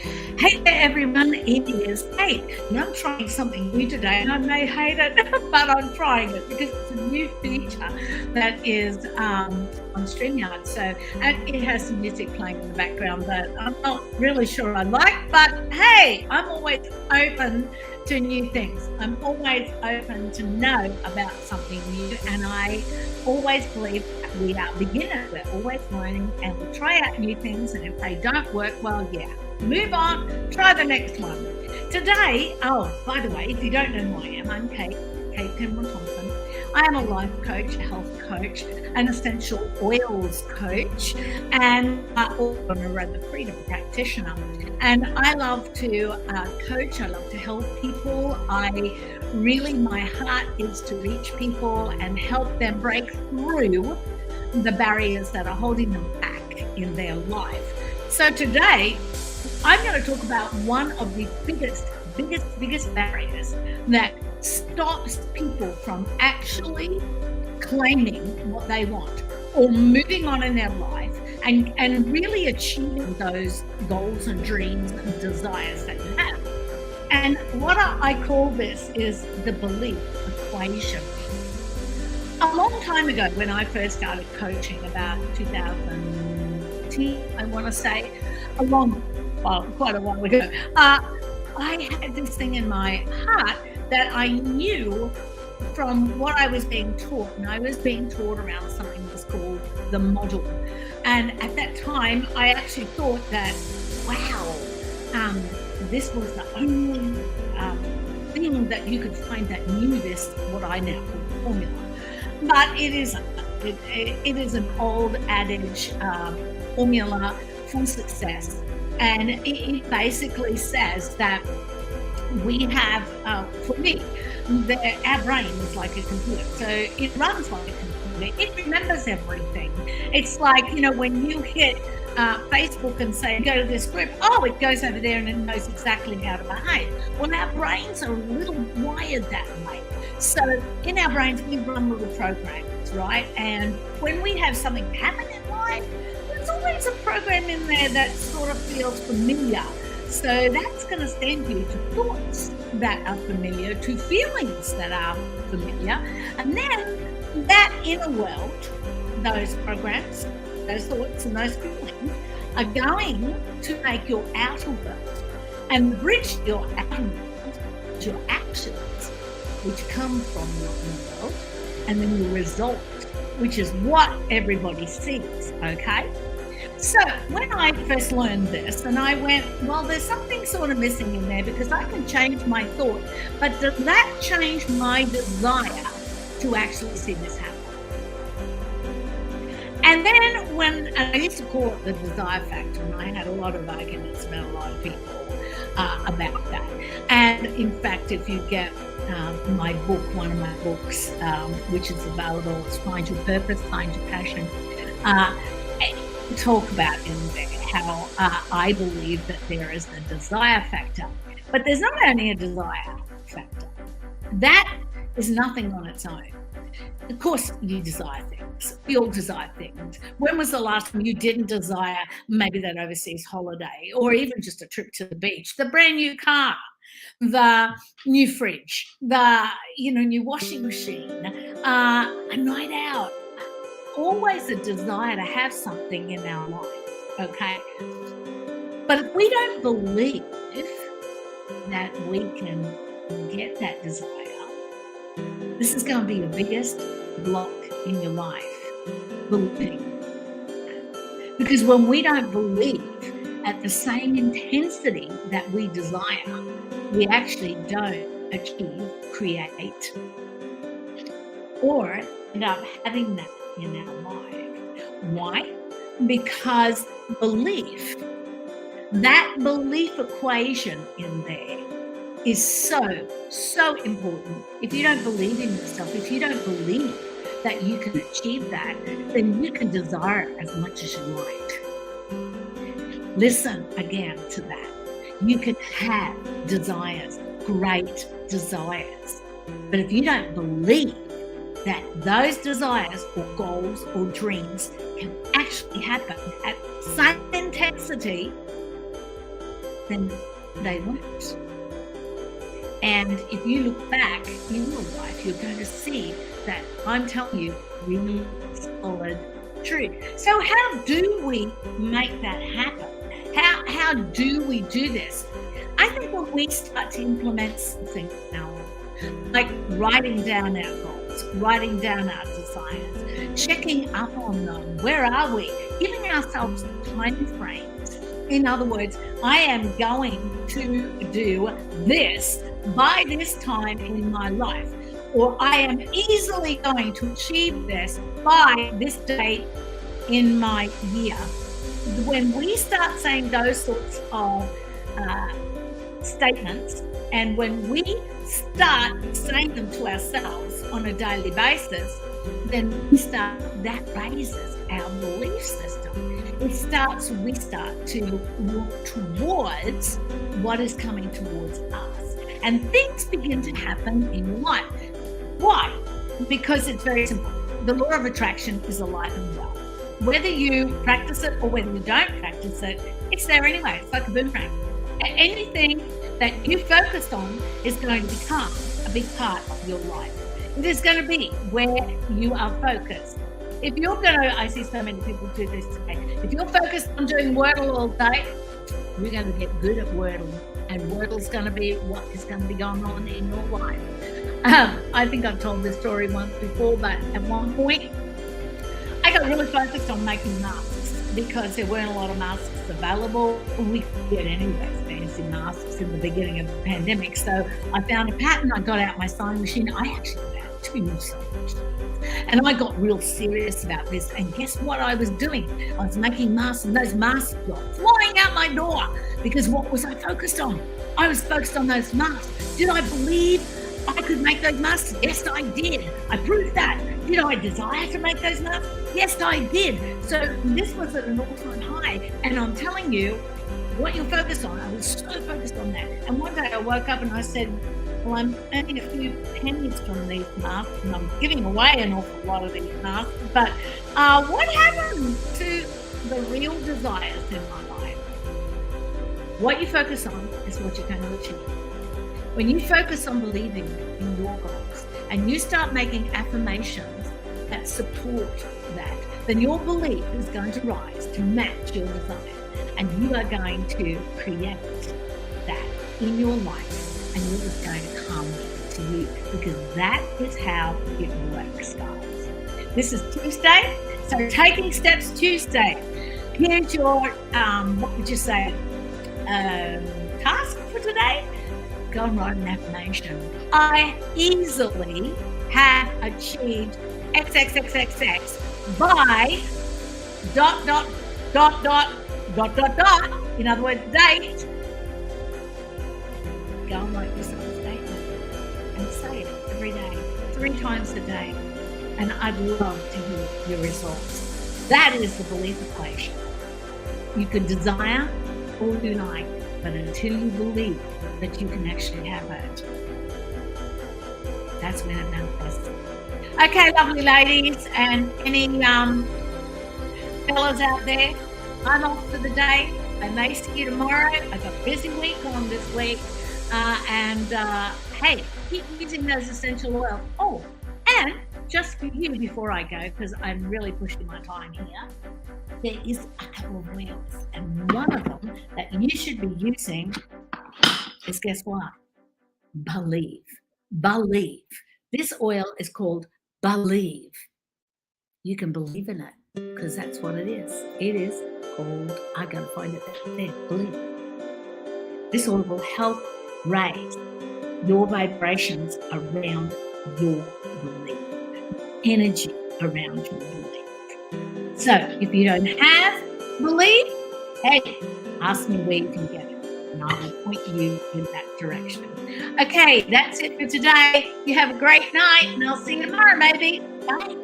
Hey there, everyone. It is Kate, and I'm trying something new today, and I may hate it, but I'm trying it because it's a new feature that is on StreamYard. So, and it has some music playing in the background that I'm not really sure I like, but hey, I'm always open to new things. I'm always open to know about something new, and I always believe that we are beginners. We're always learning, and we try out new things, and if they don't work, well, yeah. Move on, try the next one. Today, by the way, if you don't know who I am, I'm Kate Pembroke Thompson. I am a life coach, a health coach, an essential oils coach, and also an Aroma Freedom practitioner. And I love to coach, I love to help people. My heart is to reach people and help them break through the barriers that are holding them back in their life. So today, I'm going to talk about one of the biggest barriers that stops people from actually claiming what they want or moving on in their life and really achieving those goals and dreams and desires that you have. And what I call this is the belief equation. A long time ago, when I first started coaching, about 2010, I want to say, quite a while ago, I had this thing in my heart that I knew from what I was being taught, and I was being taught around something that's called the model. And at that time, I actually thought that, wow, this was the only thing that you could find that knew this, what I now call formula. But it isn't. It is an old adage formula for success. And it basically says that we have, for me, our brain is like a computer. So it runs like a computer. It remembers everything. It's like, when you hit Facebook and say, go to this group, it goes over there and it knows exactly how to behave. Well, our brains are a little wired that way. So in our brains, we run little programs, right? And when we have something happen in life, there's always a program in there that sort of feels familiar. So that's going to send you to thoughts that are familiar, to feelings that are familiar. And then that inner world, those programs, those thoughts and those feelings are going to make your outer world and bridge your outer world to your actions, which come from your inner world, and then your result, which is what everybody sees, okay? So when I first learned this, and I went, well, there's something sort of missing in there because I can change my thought, but does that change my desire to actually see this happen? And then and I used to call it the desire factor, and I had a lot of arguments about a lot of people about that. And in fact, if you get my book, one of my books, which is available, it's Find Your Purpose, Find Your Passion, talk about in there how I believe that there is the desire factor. But there's not only a desire factor. That is nothing on its own. Of course, you desire things. We all desire things. When was the last time you didn't desire maybe that overseas holiday, or even just a trip to the beach, the brand new car, the new fridge, the new washing machine, a night out? Always a desire to have something in our life, okay? But if we don't believe that we can get that desire, this is going to be your biggest block in your life, believing. Because when we don't believe at the same intensity that we desire, we actually don't create, or end up having that in our life. Why? Because that belief equation in there is so important. If you don't believe in yourself, if you don't believe that you can achieve that, then you can desire it as much as you like. Listen again to that. You can have desires, great desires. But if you don't believe that those desires or goals or dreams can actually happen at the same intensity then they won't. And if you look back in your life, you're going to see that I'm telling you really solid truth. So how do we make that happen? How do we do this? I think when we start to implement something now, like writing down our goals, writing down our desires, checking up on them, where are we? Giving ourselves time frames. In other words, I am going to do this by this time in my life, or I am easily going to achieve this by this date in my year. When we start saying those sorts of statements, and when we start saying them to ourselves on a daily basis, then that raises our belief system. We start to walk towards what is coming towards us, and things begin to happen in your life. Why? Because it's very simple. The law of attraction is alive and well. Whether you practice it or whether you don't practice it, it's there anyway. It's like a boomerang. Anything that you focus on is going to become a big part of your life. It is going to be where you are focused. If you're going to, I see so many people do this today. If you're focused on doing Wordle all day, you're going to get good at Wordle. And Wordle's going to be what is going to be going on in your life. I think I've told this story once before, but at one point, I got really focused on making masks because there weren't a lot of masks available. We could get any of those fancy masks in the beginning of the pandemic. So I found a pattern. I got out my sewing machine. I actually got out 2 new sewing machines. And I got real serious about this. And guess what I was doing? I was making masks, and those masks were flying out my door. Because what was I focused on? I was focused on those masks. Did I believe I could make those masks? Yes, I did. I proved that. Did I desire to make those masks? Yes, I did. So this was at an all-time high. And I'm telling you, what you're focused on, I was so focused on that. And one day I woke up and I said, well, I'm earning a few pennies from these masks, and I'm giving away an awful lot of these masks. But what happened to the real desires in my life? What you focus on is what you're going to achieve. When you focus on believing in your goals and you start making affirmations that support that, then your belief is going to rise to match your desire. And you are going to create that in your life, and it is going to come to you, because that is how it works, guys. This is Tuesday, so Taking Steps Tuesday. Here's your, what would you say, task for today? Go and write an affirmation. I easily have achieved XXXXX by ... In other words, date. Go and write yourself a statement and say it every day, 3 times a day. And I'd love to hear your results. That is the belief equation. You can desire all you like, but until you believe that you can actually have it, that's when it manifests. Okay, lovely ladies, and any fellas out there, I'm off for the day. I may see you tomorrow. I've got a busy week on this week. Hey, keep using those essential oils. Oh, and just for you before I go, because I'm really pushing my time here, there is a couple of oils. And one of them that you should be using is, guess what? Believe. Believe. This oil is called Believe. You can believe in it, because that's what it is. It is called, I gotta find it there, Believe. This oil will help raise your vibrations around your belief, energy around your belief. So if you don't have belief, hey, ask me where you can get it, and I will point you in that direction. Okay, that's it for today. You have a great night, and I'll see you tomorrow, maybe. Bye.